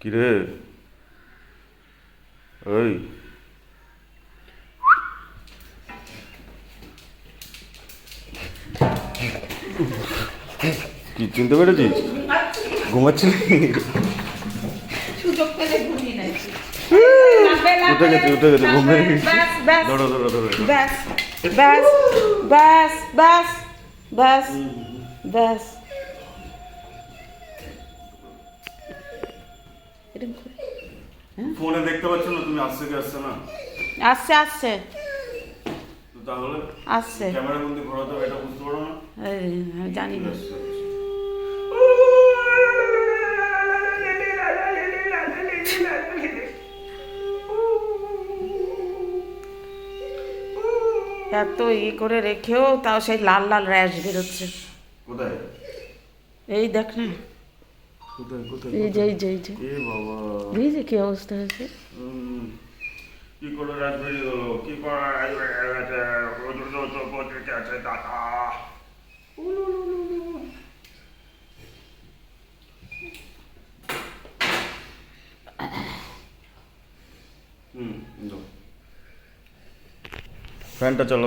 কিরে ওই কি চিনতে পেরেছিস? ঘুমাচ্ছিলি? সুযোগ পেলে ঘুমিয়ে নাকি উঠে গেছে ঘুম ভেঙে গেছে। ব্যাস ব্যাস ধরো ধরো ধরো ব্যাস ব্যাস ব্যাস ব্যাস ব্যাস ব্যাস এরকম করে ফোনে দেখতে পাচ্ছ না তুমি? আসছে কি আসছে না? আসছে আসছে তো তাহলে আসছে ক্যামেরা বন্দি ঘোরাতে হবে, এটা বুঝতে পারো না? এই, আমি জানি না এত করে রেখেও তাও সেই লাল লাল র্যাশ বেরোচ্ছে। কোথায় এই দেখ না, কোথায় কোথায় এই যে এই যে এই যে এ বাবা, এই যে কি অবস্থা হয়েছে। কি করে রাত বেরিয়ে গেল? কি করে রাত বেরিয়ে গেছে? আছে দাদা। ফ্যানটা চালাও।